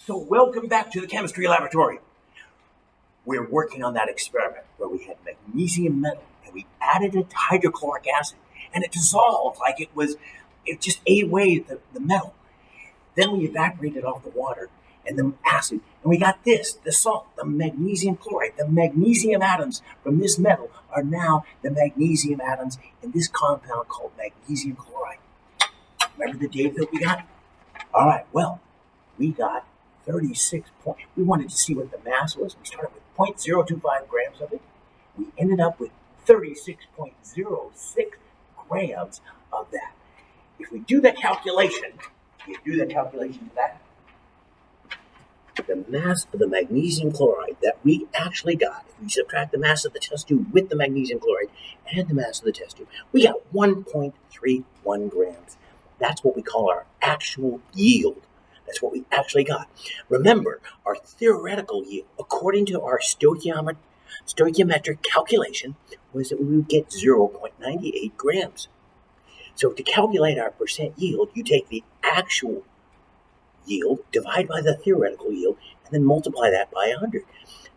So welcome back to the chemistry laboratory. We're working on that experiment where we had magnesium metal and we added it to hydrochloric acid and it dissolved like it just ate away the metal. Then we evaporated off the water and the acid and we got the salt, the magnesium chloride. The magnesium atoms from this metal are now the magnesium atoms in this compound called magnesium chloride. Remember the data that we got? All right, well, we got 36 points. We wanted to see what the mass was. We started with 0.025 grams of it. We ended up with 36.06 grams of that. If we do the calculation, to that, the mass of the magnesium chloride that we actually got, if we subtract the mass of the test tube with the magnesium chloride and the mass of the test tube, we got 1.31 grams. That's what we call our actual yield. That's what we actually got. Remember, our theoretical yield, according to our stoichiometric calculation, was that we would get 0.98 grams. So to calculate our percent yield, you take the actual yield, divide by the theoretical yield, and then multiply that by 100.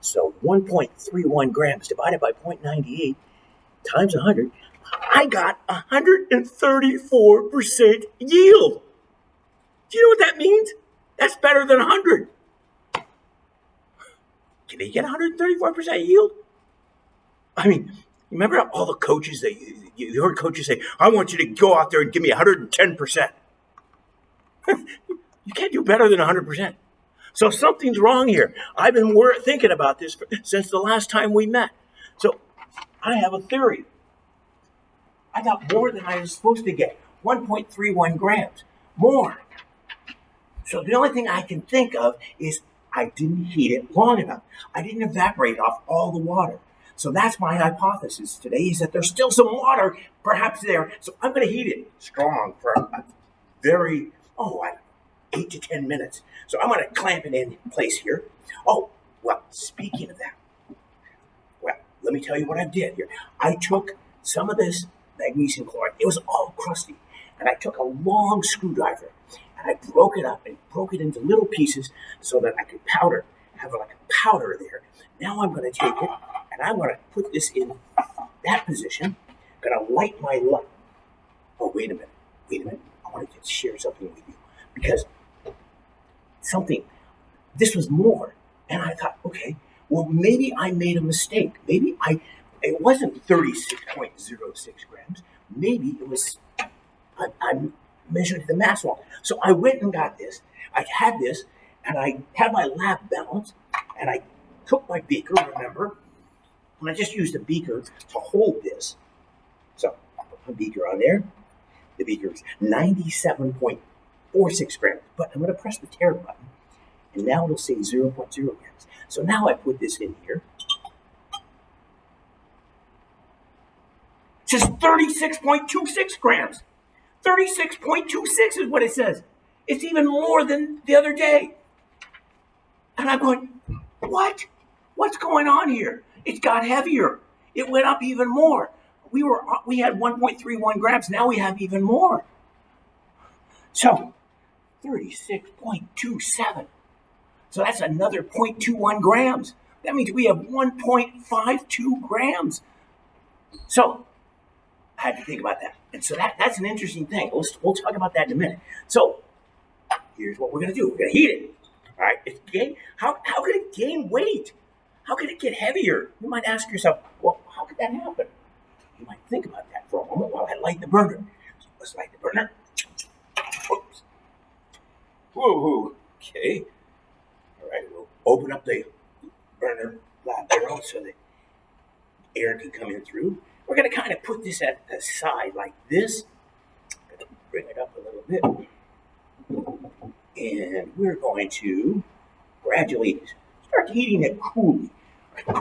So 1.31 grams divided by 0.98 times 100, I got 134% yield. Do you know what that means? That's better than 100. Can they get 134% yield? I mean, remember all the coaches that you heard coaches say, I want you to go out there and give me 110%. You can't do better than 100%. So something's wrong here. I've been thinking about this since the last time we met. So I have a theory. I got more than I was supposed to get. 1.31 grams. More. So the only thing I can think of is I didn't heat it long enough. I didn't evaporate off all the water. So that's my hypothesis today, is that there's still some water perhaps there. So I'm going to heat it strong for a very, 8 to 10 minutes. So I'm going to clamp it in place here. Oh, well, speaking of that, let me tell you what I did here. I took some of this magnesium chloride. It was all crusty. And I took a long screwdriver and I broke it up and broke it into little pieces so that I could have like a powder there. Now I'm going to take it and I'm going to put this in that position. I'm going to light my light. Oh, wait a minute. I want to share something with you because this was more. And I thought, okay, well, maybe I made a mistake. Maybe it wasn't 36.06 grams. Maybe it was, I measured the mass wrong. So I went and got this. I had this, and I had my lab balance, and I took my beaker, remember, and I just used a beaker to hold this. So I put my beaker on there. The beaker is 97.46 grams, but I'm going to press the tare button, and now it'll say 0.0 grams. So now I put this in here. It says 36.26 grams. 36.26 is what it says. It's even more than the other day. And I'm going, what? What's going on here? It got heavier. It went up even more. We had 1.31 grams. Now we have even more. So 36.27. So that's another 0.21 grams. That means we have 1.52 grams. So I had to think about that. And so that's an interesting thing. We'll talk about that in a minute. So here's what we're going to do. We're going to heat it. All right. How could it gain weight? How could it get heavier? You might ask yourself, well, how could that happen? You might think about that for a moment while I light the burner. So let's light the burner. Oops. Whoa. Okay. All right. We'll open up the burner barrel so that air can come in through. We're going to kind of put this at the side like this. I'm going to bring it up a little bit. And we're going to gradually start heating it coolly. We're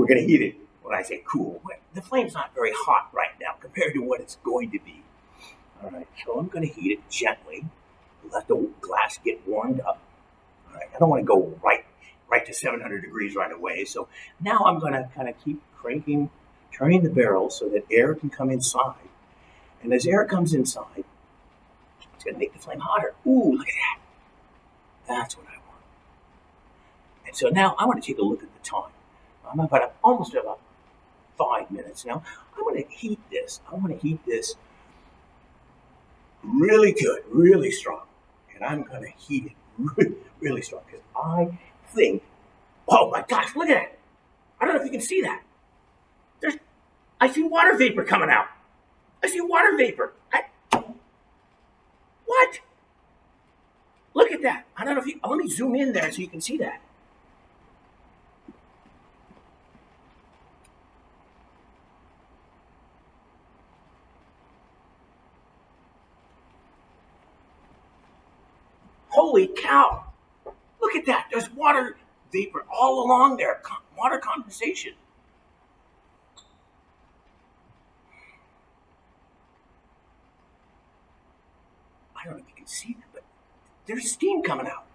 going to heat it when I say cool. The flame's not very hot right now compared to what it's going to be. All right, so I'm going to heat it gently. Let the glass get warmed up. All right, I don't want to go right to 700 degrees right away. So now I'm going to kind of keep cranking, turning the barrel so that air can come inside. And as air comes inside, it's going to make the flame hotter. Ooh, look at that. That's what I want. And so now I want to take a look at the time. I'm almost about 5 minutes now. I want to heat this. I want to heat this really good, really strong. And I'm going to heat it really strong because I think, oh my gosh, look at it. I don't know if you can see that. I see water vapor coming out. I see water vapor. What? Look at that. I don't know if you, let me zoom in there so you can see that. Holy cow. Look at that. There's water vapor all along there. Water condensation. I don't know if you can see that, but there's steam coming out.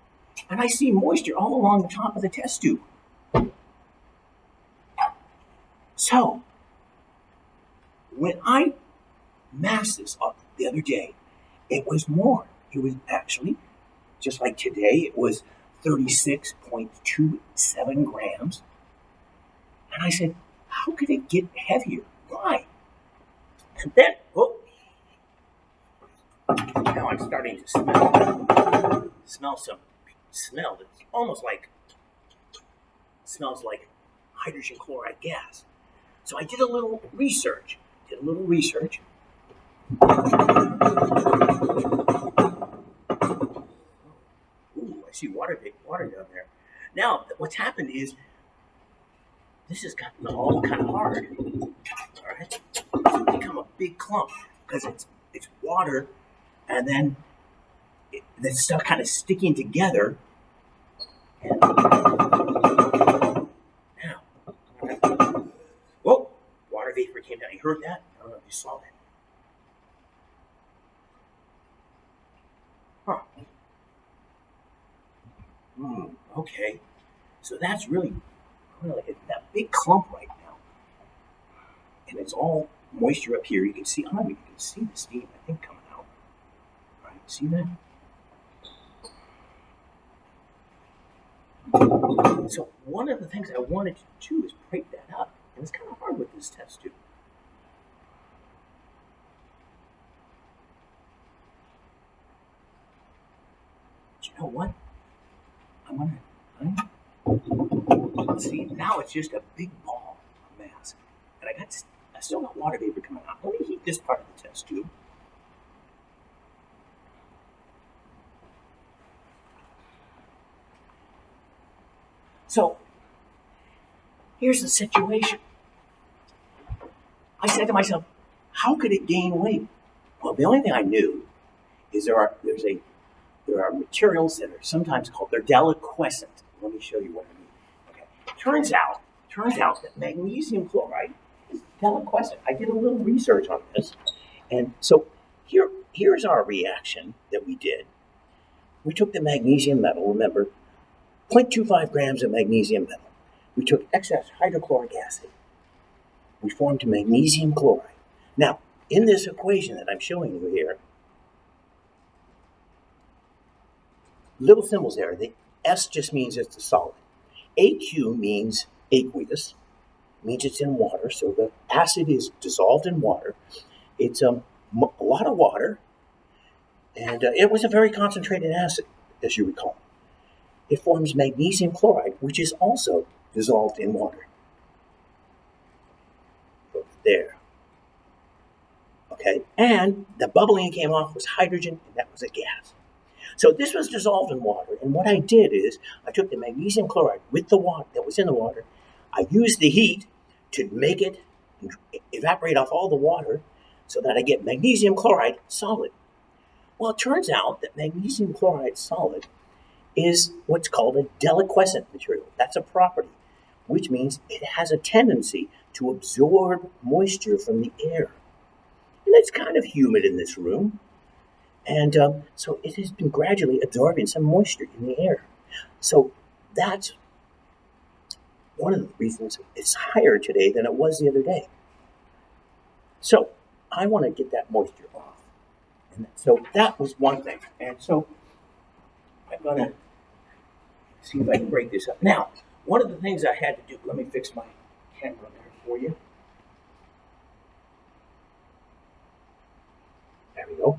And I see moisture all along the top of the test tube. So, when I masked this up the other day, it was more. It was actually, just like today, it was 36.27 grams. And I said, how could it get heavier? Why? And then, now I'm starting to smell some smell that's almost like, smells like hydrogen chloride gas. So I did a little research. Ooh, I see water down there. Now, what's happened is, this has gotten all kind of hard. All right? It's become a big clump because it's water, and then the stuff kind of sticking together. And now, whoa, water vapor came down. You heard that? I don't know if you saw that. Huh. Okay. So that's really like that big clump right now. And it's all moisture up here. You can see, I don't know if you can see the steam, I think, coming out. Right? See that? So one of the things I wanted to do is break that up. And it's kind of hard with this test tube. But you know what? See, now it's just a big ball of mass. And I still got water vapor coming out. Let me heat this part of the test tube. So, here's the situation. I said to myself, how could it gain weight? Well, the only thing I knew is there are materials that are sometimes called, they're deliquescent. Let me show you what I mean. Okay. Turns out that magnesium chloride is deliquescent. I did a little research on this. And so here's our reaction that we did. We took the magnesium metal, remember, 0.25 grams of magnesium metal. We took excess hydrochloric acid. We formed magnesium chloride. Now, in this equation that I'm showing you here, little symbols there. The S just means it's a solid. AQ means aqueous, means it's in water. So the acid is dissolved in water. It's a lot of water, and it was a very concentrated acid, as you recall. It forms magnesium chloride, which is also dissolved in water. There. Okay, and the bubbling came off was hydrogen, and that was a gas. So this was dissolved in water, and what I did is I took the magnesium chloride with the water that was in the water. I used the heat to make it evaporate off all the water so that I get magnesium chloride solid. Well, it turns out that magnesium chloride solid is what's called a deliquescent material. That's a property, which means it has a tendency to absorb moisture from the air. And it's kind of humid in this room. And so it has been gradually absorbing some moisture in the air. So that's one of the reasons it's higher today than it was the other day. So I want to get that moisture off. And so that was one thing. And so I'm going to See if I can break this up. Now, one of the things I had to do, let me fix my camera there for you. There we go.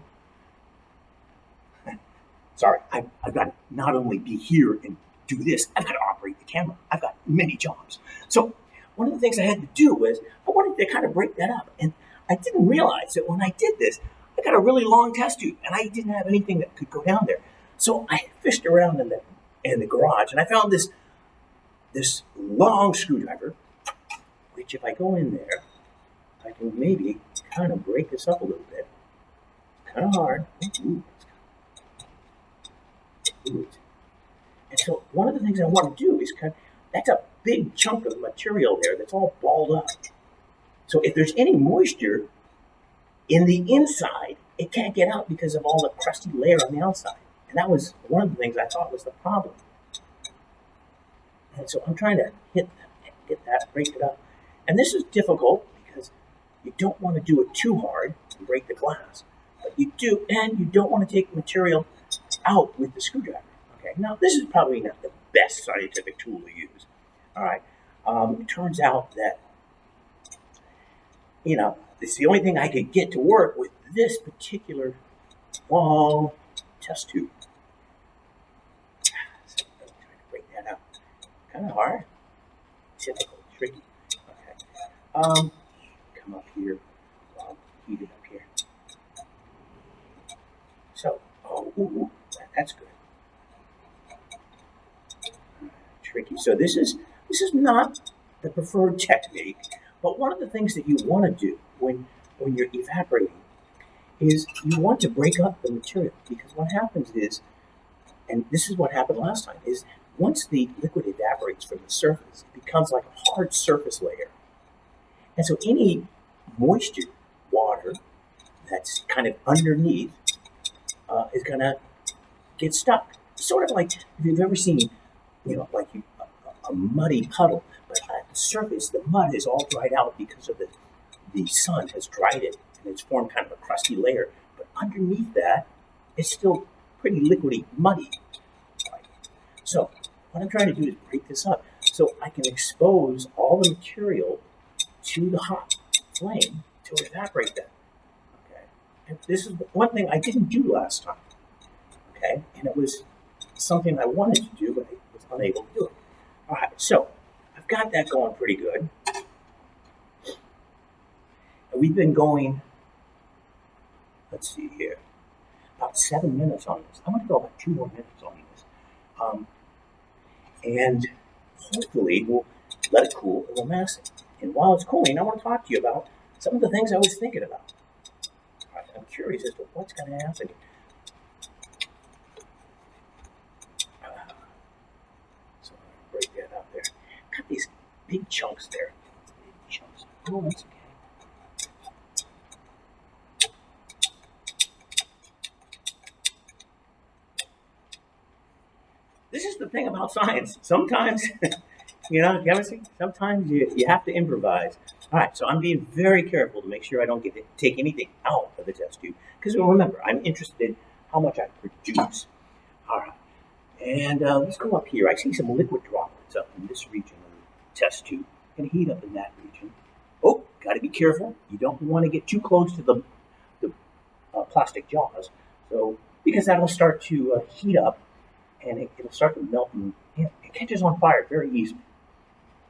Sorry, I've got to not only be here and do this, I've got to operate the camera. I've got many jobs. So one of the things I had to do was I wanted to kind of break that up. And I didn't realize that when I did this, I got a really long test tube and I didn't have anything that could go down there. So I fished around in the garage and I found this long screwdriver, which if I go in there, I can maybe kind of break this up a little bit. It's kind of hard. Ooh. And so one of the things I want to do is that's a big chunk of material there that's all balled up. So if there's any moisture in the inside, it can't get out because of all the crusty layer on the outside. And that was one of the things I thought was the problem. And so I'm trying to get that, break it up. And this is difficult because you don't want to do it too hard and break the glass. But you do, and you don't want to take material out with the screwdriver. Okay, now this is probably not the best scientific tool to use. All right, it turns out that, it's the only thing I could get to work with this particular long test tube. So I'm trying to break that up. Kind of hard, difficult, tricky. Okay, come up here. I'll heat it up here. So, ooh, that's good. Tricky. So this is not the preferred technique, but one of the things that you want to do when you're evaporating is you want to break up the material, because what happens is, and this is what happened last time, is once the liquid evaporates from the surface, it becomes like a hard surface layer. And so any moisture, water, that's kind of underneath is going to get stuck. Sort of like if you've ever seen, like a muddy puddle, but at the surface, the mud is all dried out because of the sun has dried it, and it's formed kind of a crusty layer. But underneath that, it's still pretty liquidy, muddy. Right? So what I'm trying to do is break this up so I can expose all the material to the hot flame to evaporate that. Okay, and this is one thing I didn't do last time. Okay, and it was something I wanted to do, but I was unable to do it. All right, so I've got that going pretty good. And we've been going, let's see here, about 7 minutes on this. I'm going to go about 2 more minutes on this. And hopefully we'll let it cool and we'll mass it. And while it's cooling, I want to talk to you about some of the things I was thinking about. All right, I'm curious as to what's going to happen. So I'm going to break that up there. Got these big chunks there. Big chunks. Oh, that's okay. This is the thing about science. Sometimes, chemistry, sometimes you have to improvise. All right, so I'm being very careful to make sure I don't take anything out of the test tube. Because remember, I'm interested in how much I produce. All right, and let's go up here. I see some liquid droplets up in this region of the test tube. I'm going to heat up in that region. Oh, got to be careful. You don't want to get too close to the plastic jaws, because that'll start to heat up. And it'll start to melt, and it catches on fire very easily.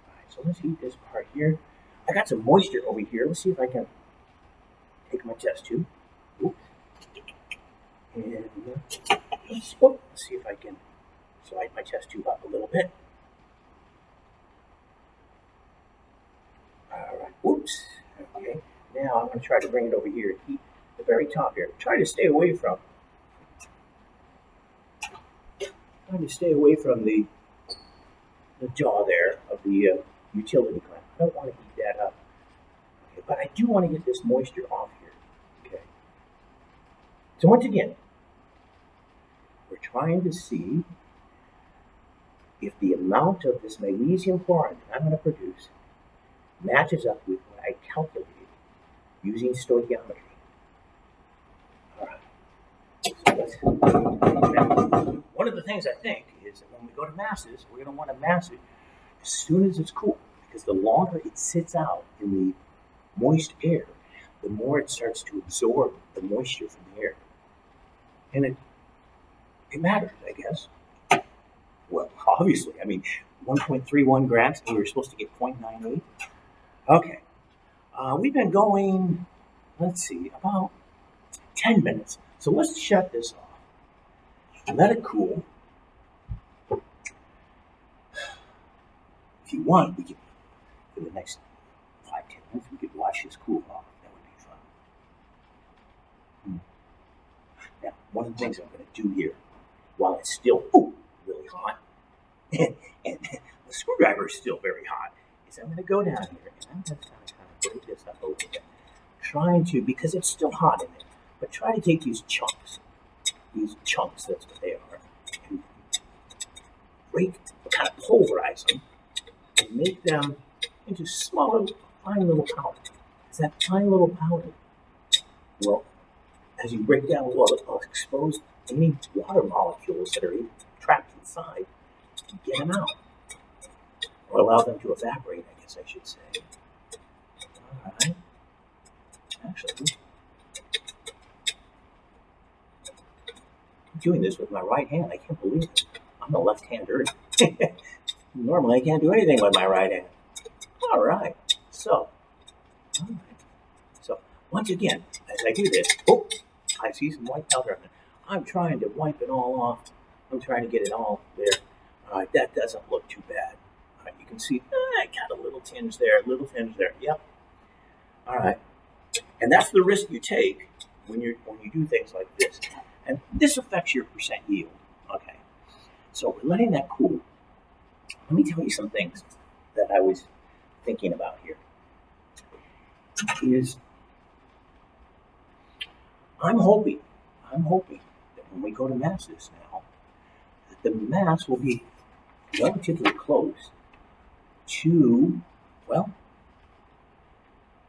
All right, so let's heat this part here. I got some moisture over here. Let's see if I can take my test tube. Oops. And let's see if I can slide my test tube up a little bit. All right, whoops. Okay, now I'm going to try to bring it over here and heat the very top here. Try to stay away from the jaw there of the utility clamp. I don't want to heat that up. Okay, but I do want to get this moisture off here. Okay. So once again, we're trying to see if the amount of this magnesium chloride that I'm going to produce matches up with what I calculated using stoichiometry. All right. So let's one of the things I think is that when we go to mass this, we're going to want to mass it as soon as it's cool, because the longer it sits out in the moist air, the more it starts to absorb the moisture from the air. And it matters, I guess. Well, obviously, I mean, 1.31 grams, and we were supposed to get 0.98. Okay. We've been going, let's see, about 10 minutes. So let's shut this off. Let it cool. If you want, we could, for the next 5-10 minutes, we could watch this cool off. That would be fun. Now, one of the things I'm going to do here, while it's still really hot, and the screwdriver is still very hot, is I'm going to go down here and I'm going to kind of break this up a little bit, trying to, because it's still hot in there, but try to take these chunks, that's what they are, and kind of pulverize them, and make them into smaller, fine little powder. Is that fine little powder? Well, as you break down, it'll expose any water molecules that are trapped inside and get them out. Or allow them to evaporate, I guess I should say. All right. Actually, I'm doing this with my right hand. I can't believe it. I'm a left-hander. Normally, I can't do anything with my right hand. All right. So, once again, as I do this, I see some white powder on it. I'm trying to wipe it all off. I'm trying to get it all there. All right, that doesn't look too bad. All right, you can see I got a little tinge there, Yep. All right, and that's the risk you take when you do things like this. And this affects your percent yield. Okay, so we're letting that cool. Let me tell you some things that I was thinking about here. I'm hoping that when we go to mass this now, that the mass will be relatively close to, well,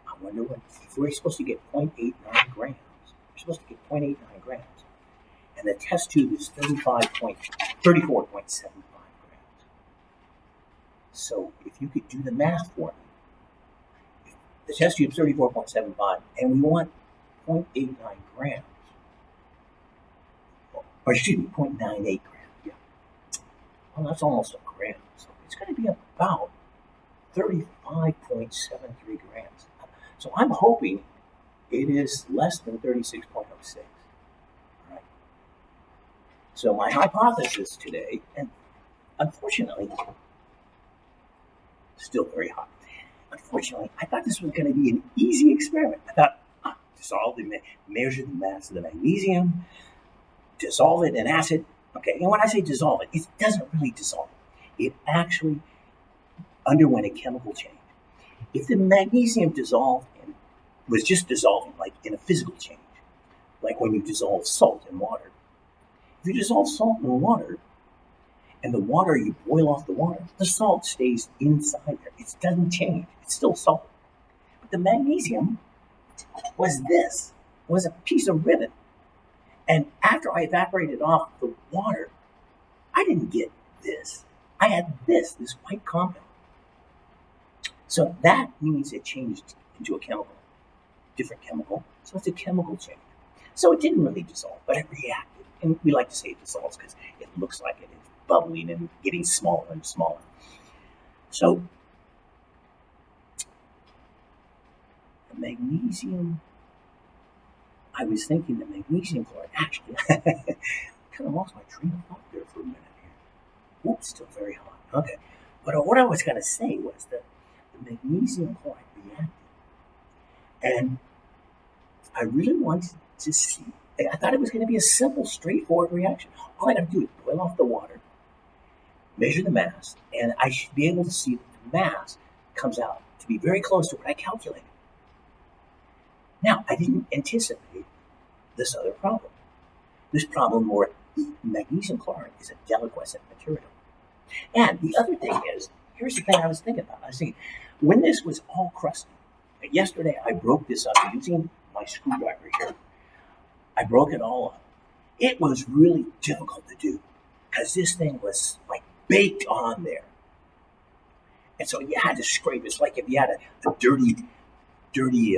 I wonder what, if we're supposed to get 0.89 grams, we're supposed to get 0.89 grams, and the test tube is 34.75 grams. So if you could do the math for me, the test tube is 34.75, and we want 0.89 grams, or excuse me, 0.98 grams, yeah. Well, that's almost a gram, so it's going to be about 35.73 grams. So I'm hoping it is less than 36.06, right? So my hypothesis today, and unfortunately, still very hot. Unfortunately, I thought this was going to be an easy experiment. I thought, measure the mass of the magnesium, dissolve it in acid. Okay, and when I say dissolve it, it doesn't really dissolve. It actually underwent a chemical change. If the magnesium dissolved and was just dissolving, like in a physical change, like when you dissolve salt in water. If you dissolve salt in water, and the water, you boil off the water, the salt stays inside there. It doesn't change. It's still salt. But the magnesium was a piece of ribbon. And after I evaporated off the water, I didn't get this. I had this white compound. So that means it changed into a chemical, different chemical. So it's a chemical change. So it didn't really dissolve, but it reacted. And we like to say it dissolves because it looks like it is bubbling and getting smaller and smaller. So the magnesium, I was thinking the magnesium chloride, actually, I kind of lost my train of thought there for a minute here. Oops, still very hot. Okay. But what I was going to say was that the magnesium chloride reacted. And I really wanted to see, I thought it was going to be a simple, straightforward reaction. All I got to do is boil off the water, measure the mass, and I should be able to see that the mass comes out to be very close to what I calculated. Now, I didn't anticipate this other problem. This problem where the magnesium chloride is a deliquescent material. And the other thing is, here's the thing I was thinking about. I was thinking, when this was all crusty, yesterday I broke this up using my screwdriver here. I broke it all up. It was really difficult to do. because this thing was like baked on there. And so you had to scrape. It's like if you had a dirty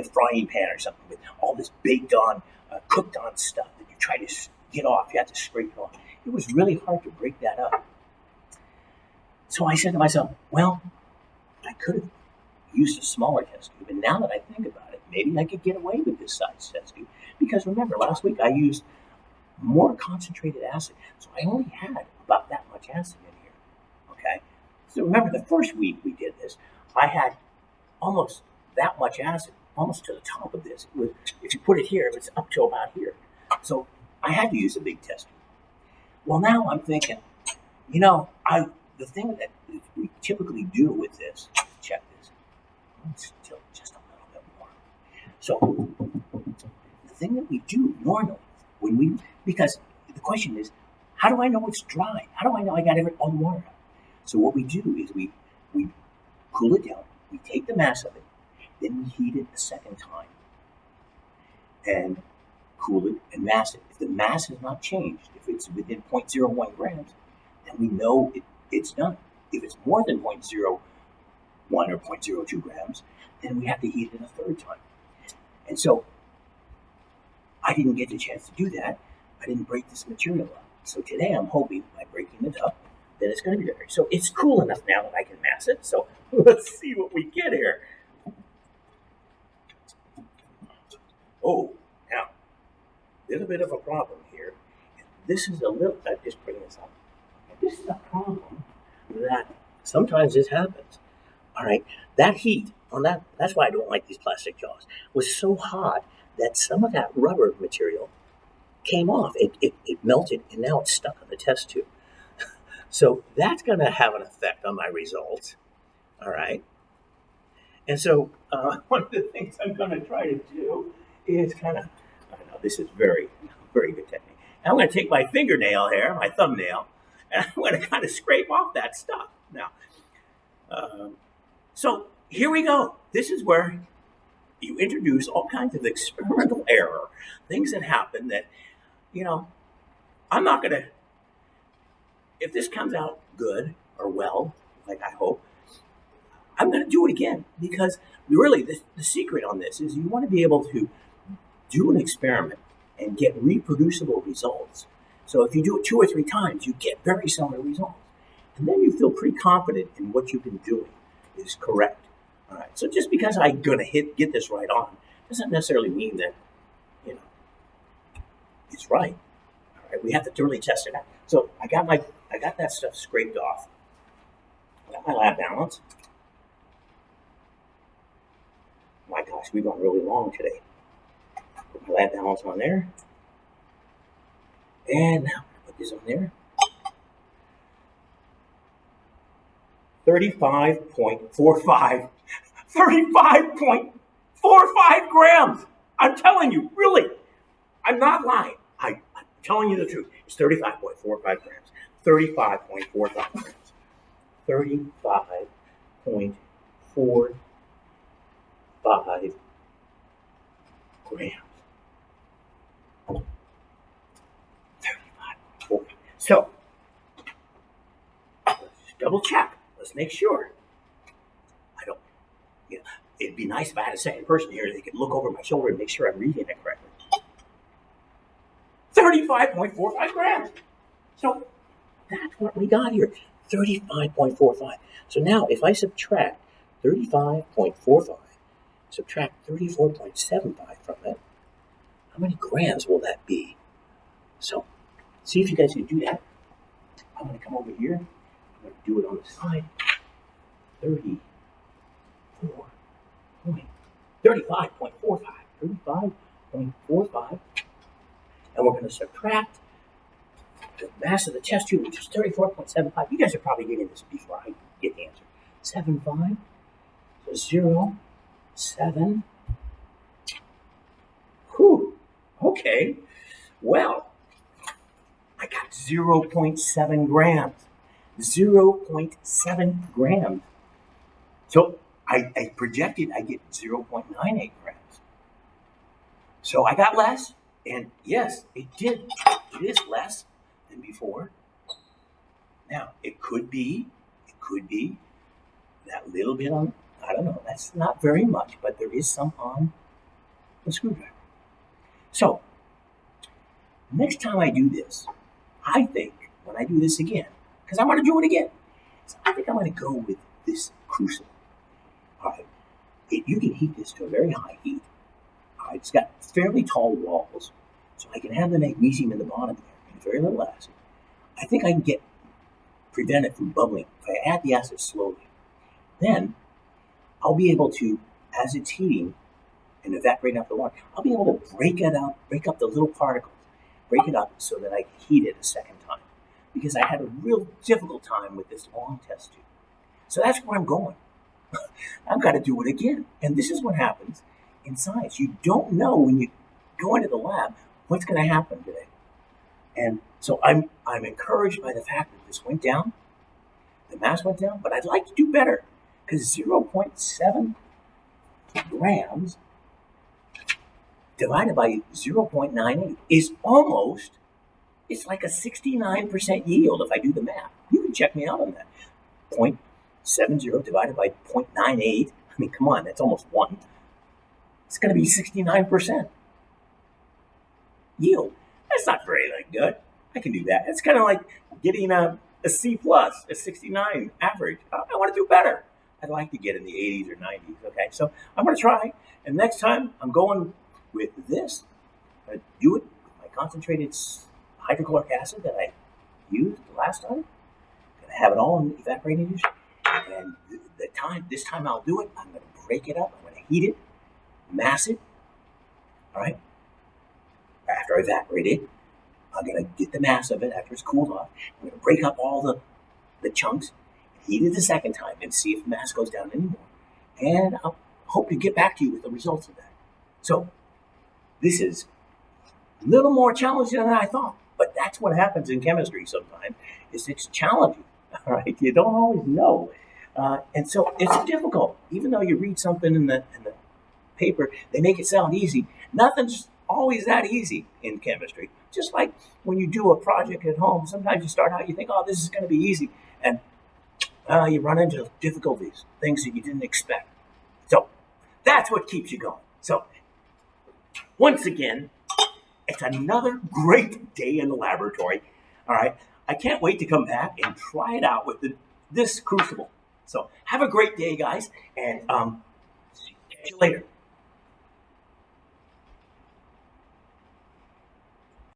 frying pan or something with all this baked on, cooked on stuff that you try to get off. You had to scrape it off. It was really hard to break that up. So I said to myself, well, I could have used a smaller test tube. And now that I think about it, maybe I could get away with this size test tube. Because remember, last week I used more concentrated acid. So I only had about that much acid in here. Okay? So remember, the first week we did this, I had almost that much acid, almost to the top of this. It was, if you put it here, it's up to about here. So I had to use a big test tube. Well, now I'm thinking, the thing that we typically do with this, check this, let's tilt just a little bit more. So the thing that we do normally because the question is, how do I know it's dry? How do I know I got all the water out? So what we do is we cool it down, we take the mass of it, then we heat it a second time and cool it and mass it. If the mass has not changed, if it's within 0.01 grams, then we know it's done. If it's more than 0.01 or 0.02 grams, then we have to heat it a third time. And so I didn't get the chance to do that. I didn't break this material up. So today I'm hoping by breaking it up that it's going to be better. So it's cool enough now that I can mass it. So let's see what we get here. Oh, now, a little bit of a problem here. This is I'm just bringing this up. This is a problem that sometimes this happens. All right, that heat on that's why I don't like these plastic jaws, was so hot that some of that rubber material came off. It melted, and now it's stuck on the test tube. So that's going to have an effect on my results. All right. And so one of the things I'm going to try to do is I know this is very, very good technique. I'm going to take my fingernail here, my thumbnail, and I'm going to kind of scrape off that stuff. Now, so here we go. This is where you introduce all kinds of experimental error, things that happen that, I'm not going to, if this comes out good or well, like I hope, I'm going to do it again, because really the secret on this is you want to be able to do an experiment and get reproducible results. So if you do it 2 or 3 times, you get very similar results. And then you feel pretty confident in what you've been doing is correct. All right. So just because I'm going to get this right on doesn't necessarily mean that, it's right. All right. We have to really test it out. So I got that stuff scraped off. I got my lab balance. My gosh, we've gone really long today. Put my lab balance on there. And now put this on there. 35.45. 35.45 grams. I'm telling you, really. I'm not lying. I'm telling you the truth. It's 35.45 grams. 35.45 grams. 35.45 grams. 35.45. So, let's just double check. Let's make sure. It'd be nice if I had a second person here that could look over my shoulder and make sure I'm reading it correctly. 35.45 grams. So that's what we got here. 35.45. So now if I subtract 35.45, subtract 34.75 from it, how many grams will that be? So see if you guys can do that. I'm going to come over here. I'm going to do it on the side. 35.45. And we're going to subtract the mass of the test tube, which is 34.75. You guys are probably getting this before I get the answer. 75, so 0, 7. Whew. Okay. Well, I got 0.7 grams. 0.7 grams. So I projected I get 0.98 grams. So I got less, and yes, it did. It is less than before. Now, it could be that little bit on, I don't know, that's not very much, but there is some on the screwdriver. So, next time I do this, I think, when I do this again, because I'm going to do it again, so I think I'm going to go with this crucible. All right, you can heat this to a very high heat. All right, it's got fairly tall walls, so I can have the magnesium in the bottom there and very little acid. I think I can prevent it from bubbling if I add the acid slowly. Then I'll be able to, as it's heating and evaporating out the water, I'll be able to break up the little particles, break it up so that I can heat it a second time. Because I had a real difficult time with this long test tube. So that's where I'm going. I've got to do it again. And this is what happens in science. You don't know when you go into the lab what's going to happen today. And so I'm encouraged by the fact that this went down, the mass went down, but I'd like to do better because 0.7 grams divided by 0.98 is almost, it's like a 69% yield if I do the math. You can check me out on that. 0.70 divided by 0.98, I mean, come on, that's almost 1. It's going to be 69% yield. That's not very good. I can do that. It's kind of like getting a C+, a 69 average. I want to do better. I'd like to get in the 80s or 90s, okay? So I'm going to try, and next time I'm going with this. I do it with my concentrated hydrochloric acid that I used the last time. I'm going to have it all in the evaporating dish. And this time I'll do it. I'm going to break it up. I'm going to heat it, mass it, all right? After I evaporate it, I'm going to get the mass of it after it's cooled off. I'm going to break up all the chunks, heat it the second time, and see if the mass goes down anymore. And I'll hope to get back to you with the results of that. So, this is a little more challenging than I thought. But that's what happens in chemistry sometimes, is it's challenging. All right? You don't always know. And so it's difficult. Even though you read something in the paper, they make it sound easy. Nothing's always that easy in chemistry. Just like when you do a project at home, sometimes you start out, you think, oh, this is going to be easy. And you run into difficulties, things that you didn't expect. So that's what keeps you going. So once again, it's another great day in the laboratory. All right. I can't wait to come back and try it out with this crucible. So have a great day, guys, and see you later.